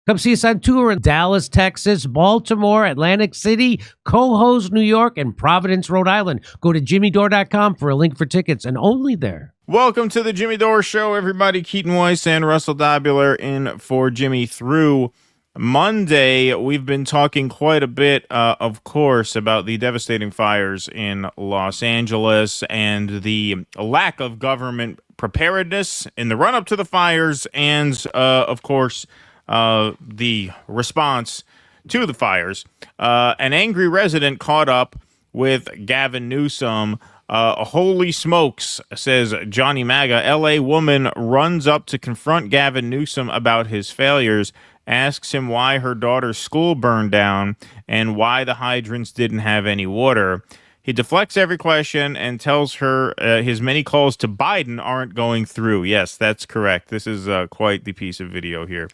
Come see us on tour in Dallas, Texas, Baltimore, Atlantic City, Cohoes, New York, and Providence, Rhode Island. Go to jimmydore.com for a link for tickets, and only there. Welcome to the Jimmy Dore Show, everybody. Keaton, Weiss, and Russell Dobular in for Jimmy through Monday. We've been talking quite a bit, of course, about the devastating fires in Los Angeles and the lack of government preparedness in the run-up to the fires and, of course, the response to the fires. An angry resident caught up with Gavin Newsom. Holy smokes, says Johnny Maga. L.A. woman runs up to confront Gavin Newsom about his failures, asks him why her daughter's school burned down and why the hydrants didn't have any water. He deflects every question and tells her his many calls to Biden aren't going through. Yes, that's correct. This is quite the piece of video here.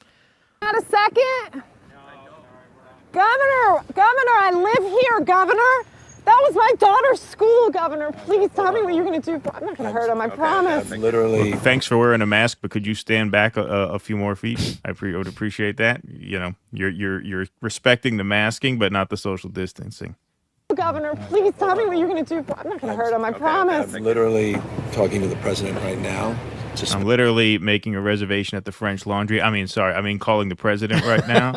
Not a second. Governor, I live here, Governor. That was my daughter's school, Governor. Please tell me what you're going to do. I'm not going to hurt him, I promise. Literally. Well, thanks for wearing a mask, but could you stand back a few more feet? I would appreciate that. You know, you're respecting the masking, but not the social distancing. Governor, please tell me what you're going to do. I'm not going to hurt him, I promise. I'm literally talking to the president right now. I'm literally making a reservation at the French Laundry. Calling the president right now.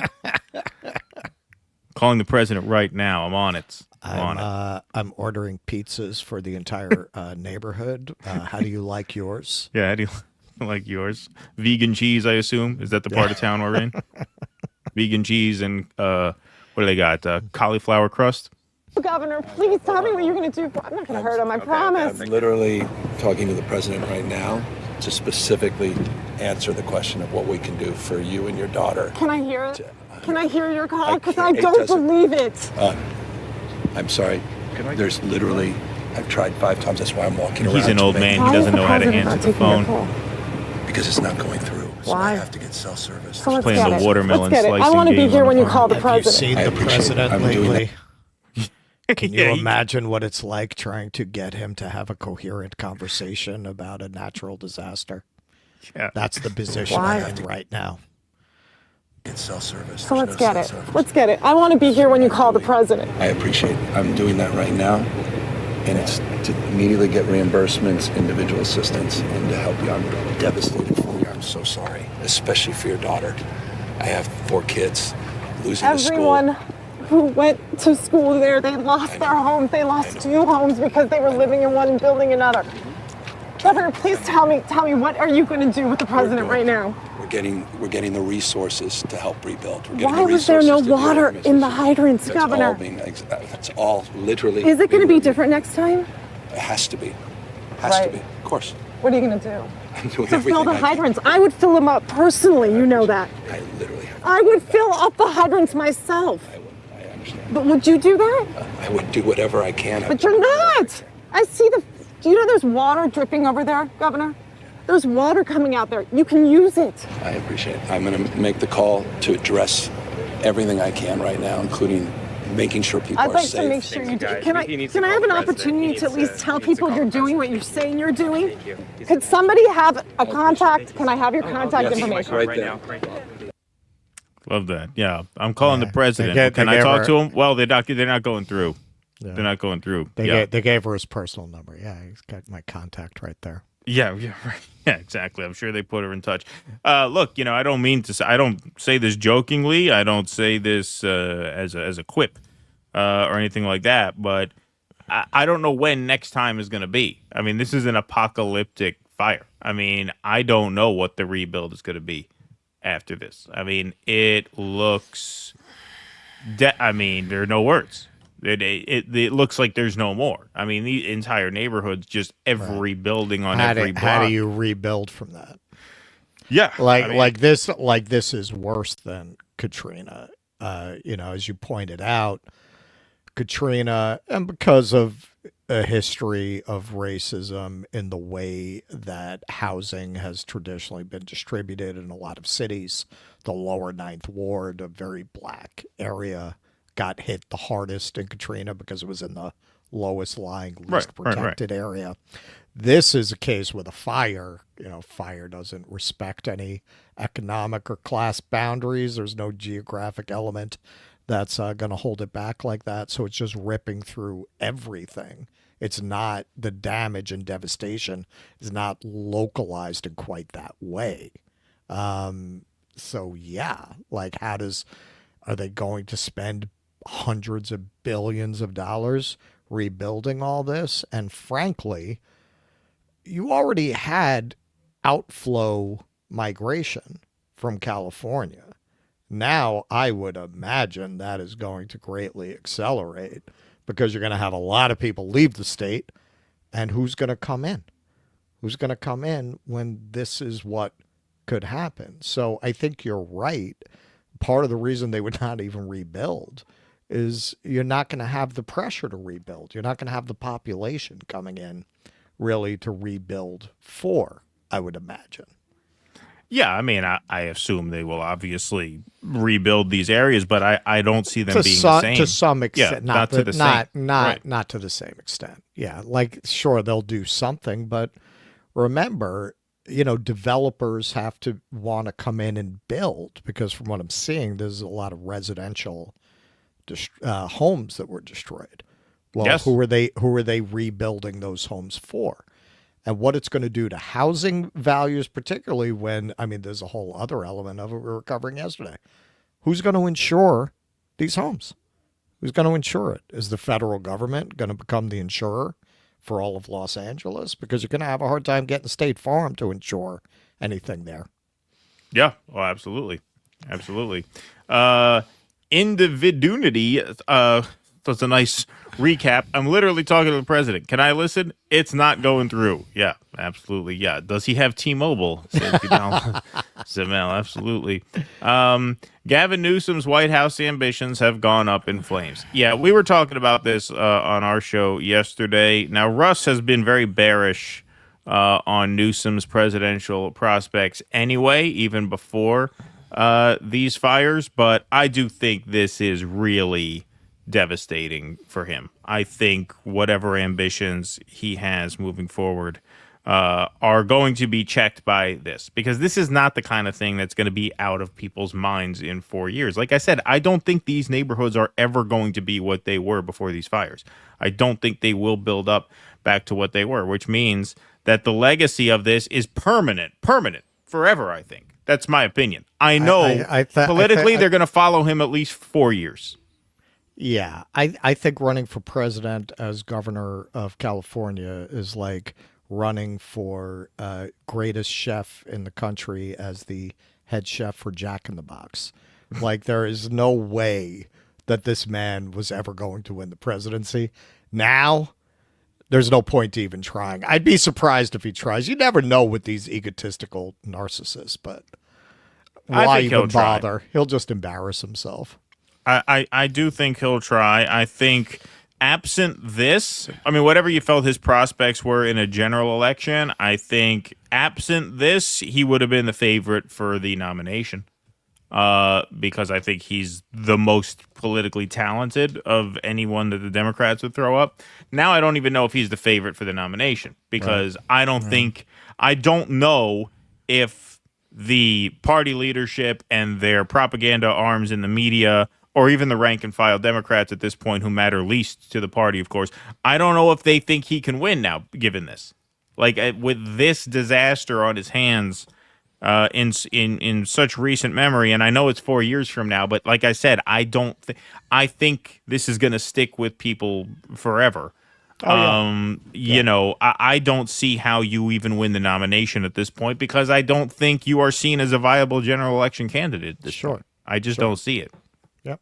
Calling the president right now. I'm on it. I'm ordering pizzas for the entire neighborhood. How do you like yours? Yeah, how do you like yours? Vegan cheese, I assume. Is that the part of town we're in? Vegan cheese and what do they got? Cauliflower crust? Governor, please tell me what you're going to do. I'm not going to hurt him, I promise. I'm literally talking to the president right now to specifically answer the question of what we can do for you and your daughter. Can I hear it? Can I hear your call? Because I don't believe it. I'm sorry. There's literally, I've tried 5 times. That's why I'm walking around. He's an old man. He doesn't know how to answer the phone. Because it's not going through. So Why? I have to get cell service. So let's playing get the it. watermelon Let's get it. slicing I want to be game here on when the you call the Have you president. seen I the appreciate it. president I'm doing lately? Can you Yeah, imagine what it's like trying to get him to have a coherent conversation about a natural disaster? Yeah. That's the position Why? I'm in right now. Get cell service. So There's let's no get cell it. service. Let's get it. I want to be here when you call the president. I appreciate it. I'm doing that right now. And it's to immediately get reimbursements, individual assistance, and to help you. I'm devastated for you. I'm so sorry, especially for your daughter. I have 4 kids. Losing the school. Everyone who went to school there, they lost their homes. They lost 2 homes because they were living in one and building another. Governor, please tell me, what are you going to do with the president right now? We're getting the resources to help rebuild. Why was there no water in the hydrants, Governor? That's all literally. Is it going to be different next time? It has to be. Has to be. Of course. What are you going to do? I'm doing To everything fill the I can. hydrants. I would fill them up personally, you know that. I literally have. I would fill up the hydrants myself. I understand. But would you do that? I would do whatever I can. But you're not. I see do you know there's water dripping over there, Governor? There's water coming out there. You can use it. I appreciate it. I'm going to make the call to address everything I can right now, including making sure people I'd are like safe. to make sure you do. Can I have an opportunity to at least tell people you're doing what you're saying you're doing? Could somebody have a contact? Can I have your contact information? Right there. Love that. Yeah, I'm calling the president. They Can I gave talk her- to him? Well, they're not going through. Yeah. They're not going through. They gave her his personal number. Yeah, he's got my contact right there. Yeah, right. Yeah, exactly. I'm sure they put her in touch. Look, I don't mean to say, I don't say this jokingly. I don't say this as a quip or anything like that. But I don't know when next time is going to be. I mean, this is an apocalyptic fire. I mean, I don't know what the rebuild is going to be after this. I mean, it looks. There are no words. It looks like there's no more. I mean, the entire neighborhood's just every building on every block. How do you rebuild from that? Yeah, like this is worse than Katrina. As you pointed out, Katrina, and because of a history of racism in the way that housing has traditionally been distributed in a lot of cities, the lower Ninth Ward, a very black area, got hit the hardest in Katrina because it was in the lowest lying, least protected area. This is a case with a fire. Fire doesn't respect any economic or class boundaries. There's no geographic element that's going to hold it back like that. So it's just ripping through everything. It's not, the damage and devastation is not localized in quite that way. So yeah, like are they going to spend hundreds of billions of dollars rebuilding all this? And frankly, you already had outflow migration from California. Now I would imagine that is going to greatly accelerate, because you're going to have a lot of people leave the state. And who's going to come in? Who's going to come in when this is what could happen? So I think you're right. Part of the reason they would not even rebuild is you're not going to have the pressure to rebuild. You're not going to have the population coming in really to rebuild for, I would imagine. Yeah, I mean, I assume they will obviously rebuild these areas, but I don't see them being the same. To some extent. Yeah, not to the same. Not to the same extent. Yeah, like, sure, they'll do something, but remember, developers have to want to come in and build, because from what I'm seeing, there's a lot of residential homes that were destroyed. Well, yes. Who are they rebuilding those homes for? And what it's going to do to housing values, particularly when, there's a whole other element of it we were covering yesterday. Who's going to insure these homes? Who's going to insure it? Is the federal government going to become the insurer for all of Los Angeles? Because you're going to have a hard time getting State Farm to insure anything there. Yeah, well, absolutely. Absolutely. Individunity, that's a nice recap. I'm literally talking to the president. Can I listen? It's not going through. Yeah, absolutely. Yeah. Does he have T-Mobile? Samel, absolutely. Gavin Newsom's White House ambitions have gone up in flames. Yeah, we were talking about this on our show yesterday. Now, Russ has been very bearish on Newsom's presidential prospects anyway, even before these fires. But I do think this is really devastating for him. I think whatever ambitions he has moving forward are going to be checked by this, because this is not the kind of thing that's going to be out of people's minds in 4 years. Like I said, I don't think these neighborhoods are ever going to be what they were before these fires. I don't think they will build up back to what they were, which means that the legacy of this is permanent forever. I think that's my opinion. I know politically they're going to follow him at least 4 years. Yeah, I think running for president as governor of California is like running for greatest chef in the country as the head chef for Jack in the Box. Like, there is no way that this man was ever going to win the presidency. Now, there's no point to even trying. I'd be surprised if he tries. You never know with these egotistical narcissists, but why even bother? He'll just embarrass himself. I do think he'll try. I think absent this, whatever you felt his prospects were in a general election, I think absent this, he would have been the favorite for the nomination. Because I think he's the most politically talented of anyone that the Democrats would throw up. Now I don't even know if he's the favorite for the nomination, because I don't know if the party leadership and their propaganda arms in the media, or even the rank and file Democrats at this point, who matter least to the party, of course, I don't know if they think he can win now, given this. Like, with this disaster on his hands in such recent memory, and I know it's 4 years from now, but like I said, I think this is going to stick with people forever. You know, I don't see how you even win the nomination at this point, because I don't think you are seen as a viable general election candidate at this point. I just don't see it. Yep.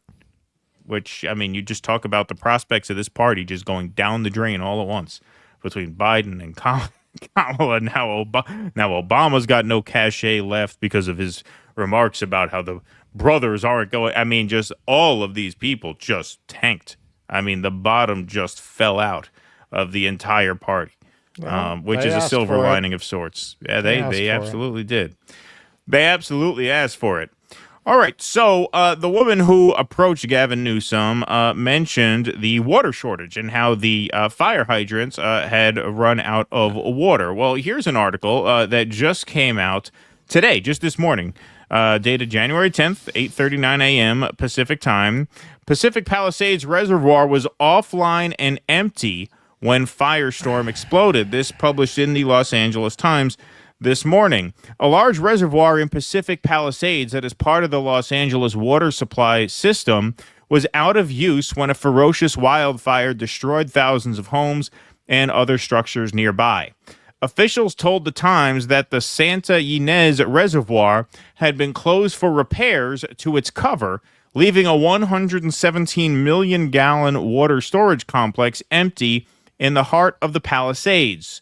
Which, you just talk about the prospects of this party just going down the drain all at once between Biden and Kamala. Now Obama's got no cachet left because of his remarks about how the brothers aren't going. Just all of these people just tanked. The bottom just fell out of the entire party, which is a silver lining of sorts. Yeah, they absolutely did. They absolutely asked for it. All right, so the woman who approached Gavin Newsom mentioned the water shortage and how the fire hydrants had run out of water. Well, here's an article that just came out today, just this morning, dated January 10th, 8:39 a.m. Pacific time. Pacific Palisades Reservoir was offline and empty when firestorm exploded. This published in the Los Angeles Times this morning. A large reservoir in Pacific Palisades that is part of the Los Angeles water supply system was out of use when a ferocious wildfire destroyed thousands of homes and other structures nearby. Officials told the Times that the Santa Ynez Reservoir had been closed for repairs to its cover, leaving a 117 million gallon water storage complex empty in the heart of the Palisades.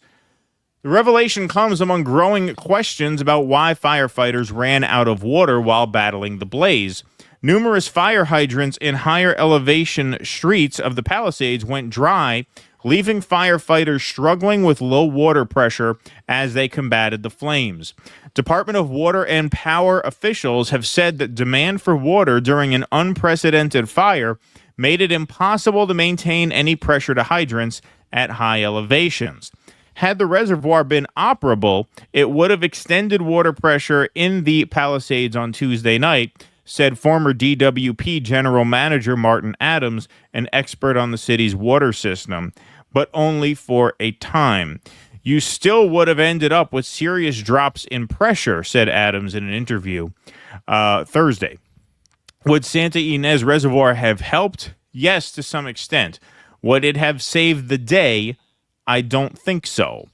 The revelation comes among growing questions about why firefighters ran out of water while battling the blaze. Numerous fire hydrants in higher elevation streets of the Palisades went dry, leaving firefighters struggling with low water pressure as they combated the flames. Department of Water and Power officials have said that demand for water during an unprecedented fire made it impossible to maintain any pressure to hydrants at high elevations. Had the reservoir been operable, it would have extended water pressure in the Palisades on Tuesday night, said former DWP General Manager Martin Adams, an expert on the city's water system, but only for a time. You still would have ended up with serious drops in pressure, said Adams in an interview Thursday. Would Santa Ynez Reservoir have helped? Yes, to some extent. Would it have saved the day? I don't think so.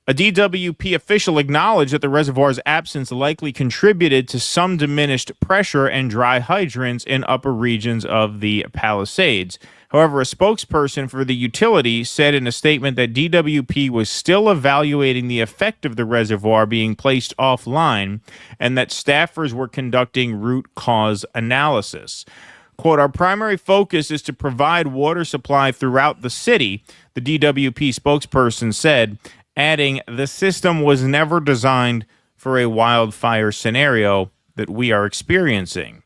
A DWP official acknowledged that the reservoir's absence likely contributed to some diminished pressure and dry hydrants in upper regions of the Palisades. However, a spokesperson for the utility said in a statement that DWP was still evaluating the effect of the reservoir being placed offline and that staffers were conducting root cause analysis. Quote, our primary focus is to provide water supply throughout the city, the DWP spokesperson said, adding, the system was never designed for a wildfire scenario that we are experiencing.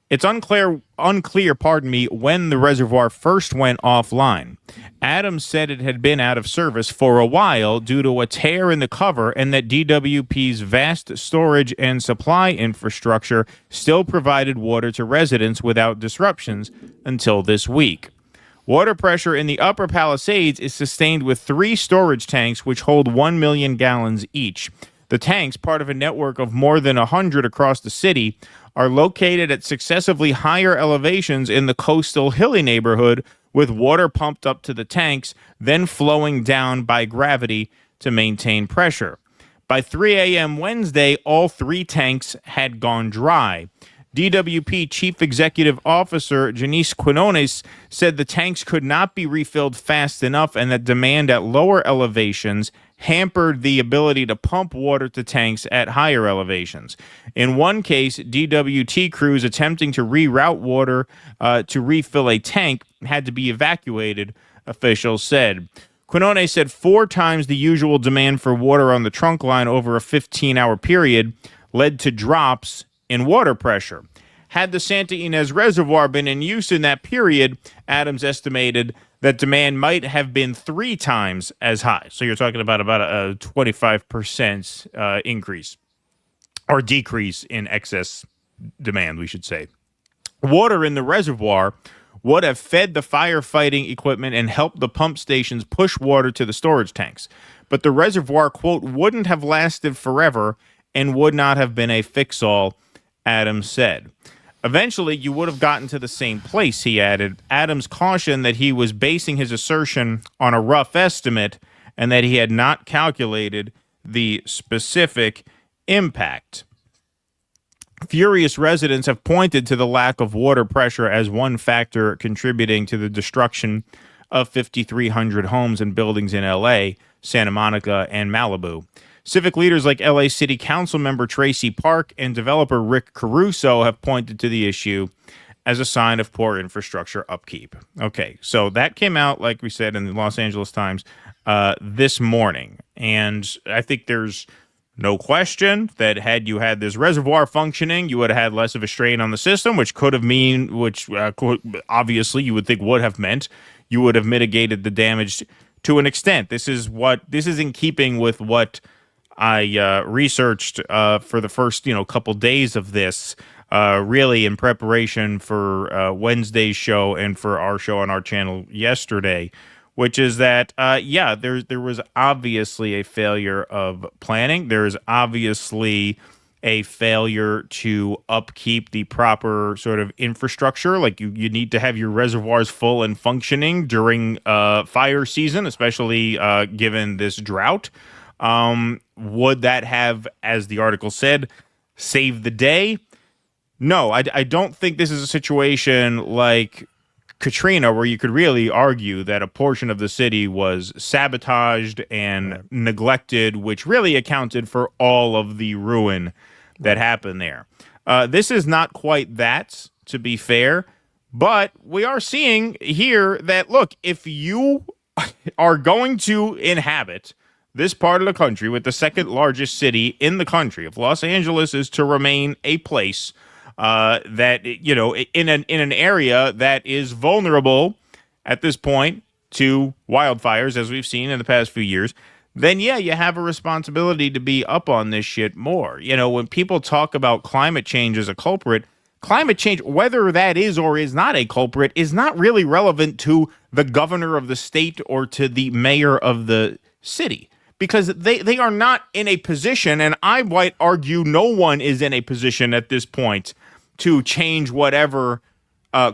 It's unclear, when the reservoir first went offline. Adams said it had been out of service for a while due to a tear in the cover and that DWP's vast storage and supply infrastructure still provided water to residents without disruptions until this week. Water pressure in the Upper Palisades is sustained with 3 storage tanks which hold 1 million gallons each. The tanks, part of a network of more than 100 across the city, are located at successively higher elevations in the coastal hilly neighborhood, with water pumped up to the tanks, then flowing down by gravity to maintain pressure. By 3 a.m. Wednesday, all 3 tanks had gone dry. DWP Chief Executive Officer Janice Quinones said the tanks could not be refilled fast enough and that demand at lower elevations hampered the ability to pump water to tanks at higher elevations. In one case, DWT crews attempting to reroute water to refill a tank had to be evacuated, officials said. Quinones said 4 times the usual demand for water on the trunk line over a 15-hour period led to drops in water pressure. Had the Santa Ynez Reservoir been in use in that period, Adams estimated that demand might have been 3 times as high. So you're talking about a 25% increase or decrease in excess demand, we should say. Water in the reservoir would have fed the firefighting equipment and helped the pump stations push water to the storage tanks. But the reservoir, quote, wouldn't have lasted forever and would not have been a fix-all, Adams said. Eventually, you would have gotten to the same place, he added. Adams cautioned that he was basing his assertion on a rough estimate and that he had not calculated the specific impact. Furious residents have pointed to the lack of water pressure as one factor contributing to the destruction of 5,300 homes and buildings in L.A., Santa Monica, and Malibu. Civic leaders like LA City Council member Tracy Park and developer Rick Caruso have pointed to the issue as a sign of poor infrastructure upkeep. Okay, so that came out, like we said, in the Los Angeles Times this morning. And I think there's No question that had you had this reservoir functioning, you would have had less of a strain on the system, which obviously you would think would have meant you would have mitigated the damage to an extent. This is in keeping with what I researched for the first couple days of this, really in preparation for Wednesday's show and for our show on our channel yesterday, which is that there was obviously a failure of planning. There's obviously a failure to upkeep the proper sort of infrastructure. Like you need to have your reservoirs full and functioning during fire season, especially given this drought. Would that have, as the article said, saved the day? No, I don't think this is a situation like Katrina where you could really argue that a portion of the city was sabotaged and neglected, which really accounted for all of the ruin that happened there. This is not quite that, to be fair, but we are seeing here that, look, if you are going to inhabit this part of the country with the second largest city in the country, if Los Angeles is to remain a place that, in an area that is vulnerable at this point to wildfires, as we've seen in the past few years, then you have a responsibility to be up on this shit more. When people talk about climate change as a culprit, climate change, whether that is or is not a culprit, is not really relevant to the governor of the state or to the mayor of the city, because they are not in a position, and I might argue no one is in a position at this point to change whatever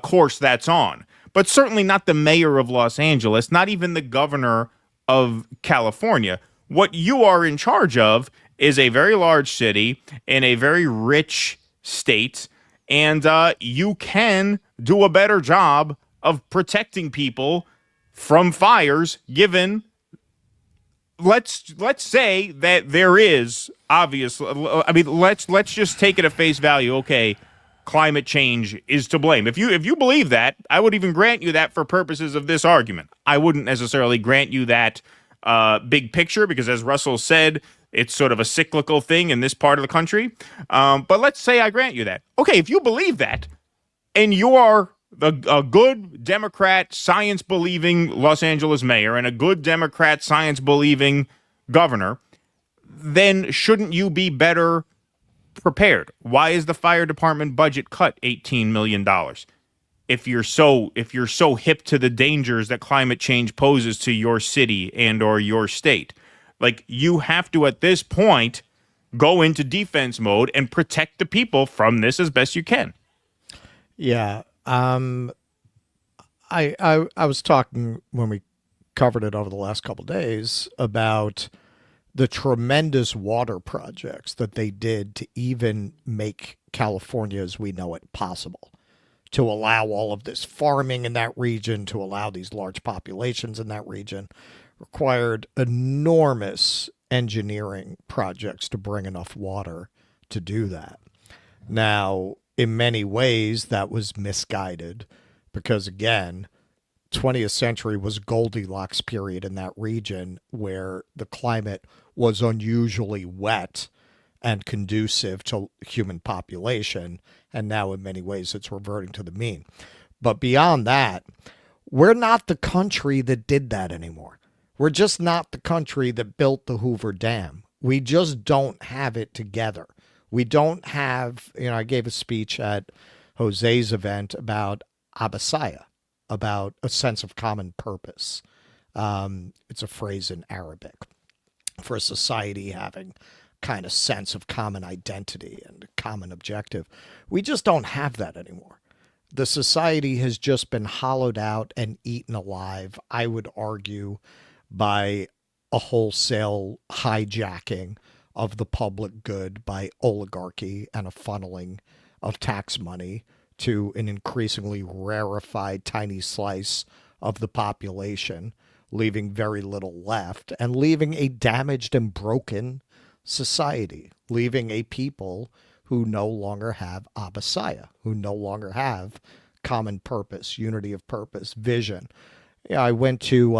course that's on. But certainly not the mayor of Los Angeles, not even the governor of California. What you are in charge of is a very large city in a very rich state, and you can do a better job of protecting people from fires, given, let's say that there is obviously, let's just take it at face value. Okay, climate change is to blame. If you believe that, I would even grant you that for purposes of this argument. I wouldn't necessarily grant you that big picture, because as Russell said, it's sort of a cyclical thing in this part of the country. But let's say I grant you that. Okay, if you believe that, and you are a good Democrat, science-believing Los Angeles mayor and a good Democrat, science-believing governor, then shouldn't you be better prepared? Why is the fire department budget cut $18 million? If you're so hip to the dangers that climate change poses to your city and or your state, like, you have to at this point go into defense mode and protect the people from this as best you can. Yeah. I was talking when we covered it over the last couple of days about the tremendous water projects that they did to even make California as we know it possible, to allow all of this farming in that region, to allow these large populations in that region, required enormous engineering projects to bring enough water to do that. Now, in many ways, that was misguided because, again, 20th century was Goldilocks period in that region where the climate was unusually wet and conducive to human population. And now in many ways it's reverting to the mean. But beyond that, we're not the country that did that anymore. We're just not the country that built the Hoover Dam. We just don't have it together. We don't have, I gave a speech at Jose's event about Abasaya, about a sense of common purpose. It's a phrase in Arabic for a society having kind of sense of common identity and common objective. We just don't have that anymore. The society has just been hollowed out and eaten alive, I would argue, by a wholesale hijacking of the public good by oligarchy and a funneling of tax money to an increasingly rarefied tiny slice of the population, leaving very little left and leaving a damaged and broken society, leaving a people who no longer have Abasaya, who no longer have common purpose, unity of purpose, vision. I went to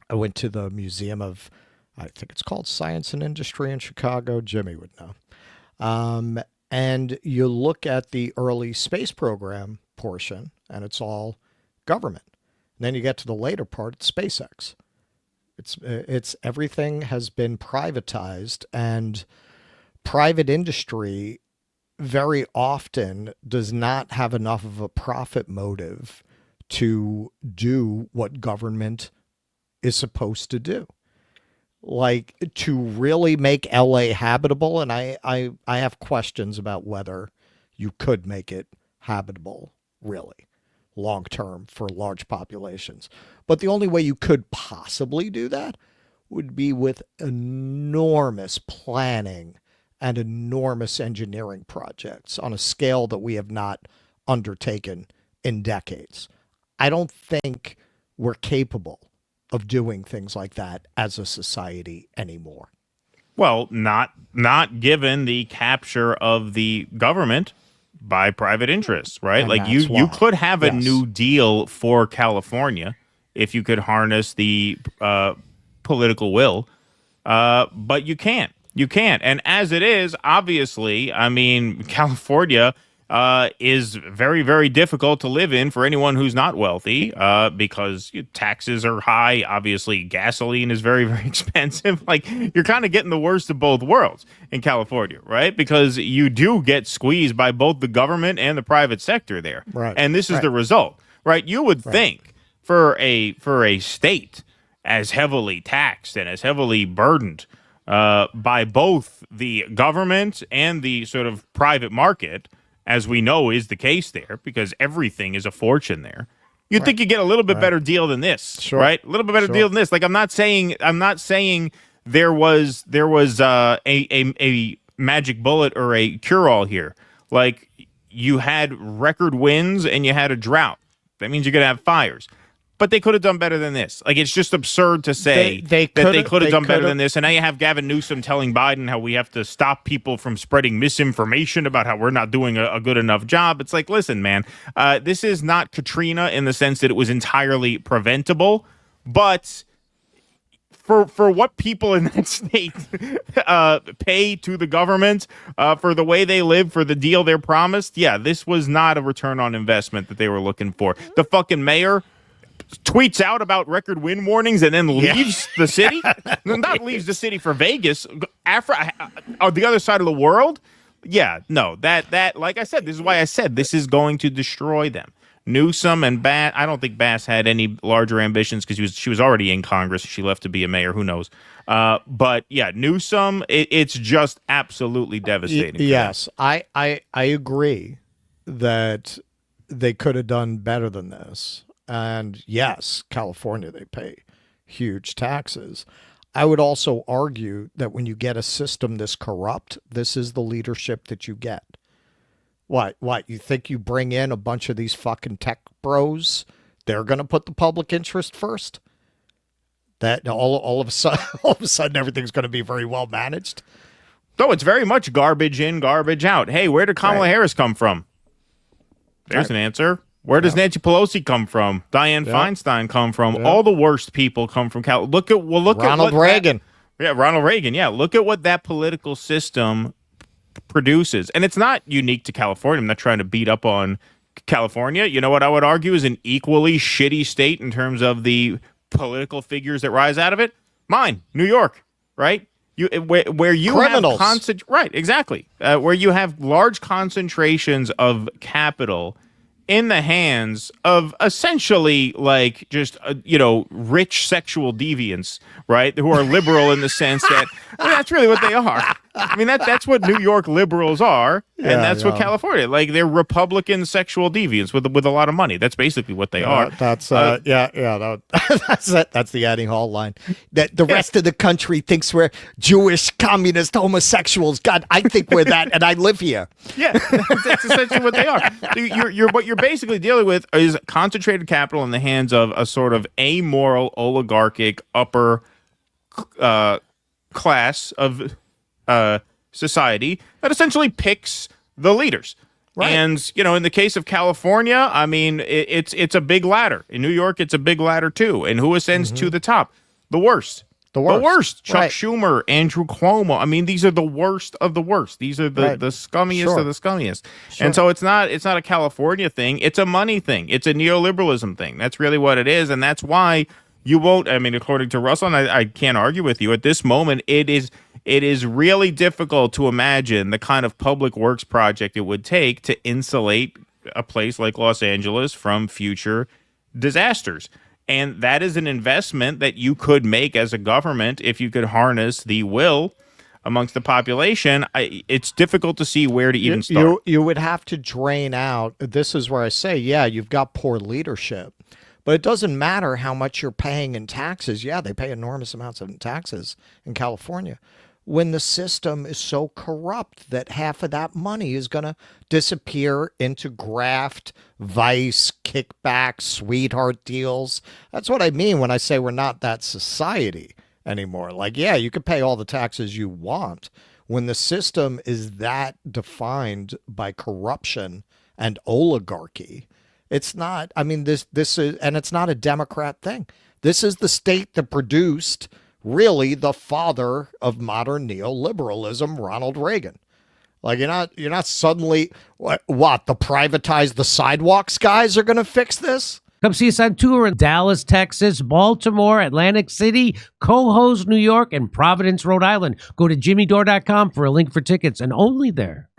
the Museum of I think it's called Science and Industry in Chicago. Jimmy would know. And you look at the early space program portion, and it's all government. And then you get to the later part, it's SpaceX. It's everything has been privatized, and private industry very often does not have enough of a profit motive to do what government is supposed to do. Like, to really make LA habitable, and I have questions about whether you could make it habitable, really, long term for large populations. But the only way you could possibly do that would be with enormous planning and enormous engineering projects on a scale that we have not undertaken in decades. I don't think we're capable of doing things like that as a society anymore. Well, not given the capture of the government by private interests, right? And like you could have a Yes. new deal for California if you could harness the political will, but you can't. You can't. And as it is, obviously, I mean, California is very, very difficult to live in for anyone who's not wealthy because taxes are high. Obviously, gasoline is very, very expensive. Like, you're kind of getting the worst of both worlds in California, right? Because you do get squeezed by both the government and the private sector there. Right. And this is the result, right? You would think for a state as heavily taxed and as heavily burdened by both the government and the sort of private market, as we know is the case there, because everything is a fortune there. You'd think you get a little bit better deal than this, right? A little bit better deal than this. Like, I'm not saying there was a magic bullet or a cure-all here. Like, you had record winds and you had a drought. That means you're going to have fires. But they could have done better than this. Like, it's just absurd to say They that they could have done better could've- than this. And now you have Gavin Newsom telling Biden how we have to stop people from spreading misinformation about how we're not doing a good enough job. It's like, listen, man, this is not Katrina in the sense that it was entirely preventable. But for what people in that state pay to the government, for the way they live, for the deal they're promised, yeah, this was not a return on investment that they were looking for. The fucking mayor tweets out about record wind warnings and then leaves the city. Not leaves the city for Vegas, on the other side of the world. Yeah, no, that like I said, this is why I said this is going to destroy them. Newsom and Bass, I don't think Bass had any larger ambitions because she was already in Congress. She left to be a mayor. Who knows? But yeah, Newsom, it's just absolutely devastating. Yes, I agree that they could have done better than this. And yes, California, they pay huge taxes. I would also argue that when you get a system this corrupt, this is the leadership that you get. What? You think you bring in a bunch of these fucking tech bros? They're going to put the public interest first? That all of a sudden everything's going to be very well managed? So it's very much garbage in, garbage out. Hey, where did Kamala Harris come from? There's an answer. Where does Nancy Pelosi come from? Dianne Feinstein come from? All the worst people come from Cal. Look at Ronald Reagan. Ronald Reagan. Yeah, look at what that political system produces. And it's not unique to California. I'm not trying to beat up on California. You know what I would argue is an equally shitty state in terms of the political figures that rise out of it? Mine, New York, right? Where you Criminals. have right, exactly. Where you have large concentrations of capital in the hands of essentially like just, rich sexual deviants, right? Who are liberal in the sense that that's really what they are. I mean, that's what New York liberals are. And that's what California, like they're Republican sexual deviants with a lot of money. That's basically what they are. That's that's it. That's the Annie Hall line. That the rest of the country thinks we're Jewish, communist, homosexuals. God, I think we're that, and I live here. Yeah, that's essentially what they are. What you're basically dealing with is concentrated capital in the hands of a sort of amoral, oligarchic upper class of society that essentially picks the leaders. Right. And, in the case of California, I mean, it's a big ladder. In New York, it's a big ladder too. And who ascends to the top? The worst. The worst. The worst. Chuck Right. Schumer, Andrew Cuomo. I mean, these are the worst of the worst. These are the, Right. the scummiest Sure. of the scummiest. Sure. And so it's not a California thing. It's a money thing. It's a neoliberalism thing. That's really what it is. And that's why you won't, I mean, according to Russell, and I can't argue with you, at this moment, it is really difficult to imagine the kind of public works project it would take to insulate a place like Los Angeles from future disasters. And that is an investment that you could make as a government if you could harness the will amongst the population. It's difficult to see where to even start. You would have to drain out. This is where I say, yeah, you've got poor leadership, but it doesn't matter how much you're paying in taxes. Yeah, they pay enormous amounts of taxes in California. When the system is so corrupt that half of that money is going to disappear into graft, vice, kickbacks, sweetheart deals. That's what I mean when I say we're not that society anymore. Like, yeah, you can pay all the taxes you want. When the system is that defined by corruption and oligarchy, it's not, I mean, this is, and it's not a Democrat thing. This is the state that produced really the father of modern neoliberalism, Ronald Reagan. Like, you're not suddenly what the privatized the sidewalks guys are going to fix this? Come see us on tour in Dallas, Texas, Baltimore, Atlantic City, Cohoes, New York, and Providence, Rhode Island. Go to jimmydore.com for a link for tickets, and only there.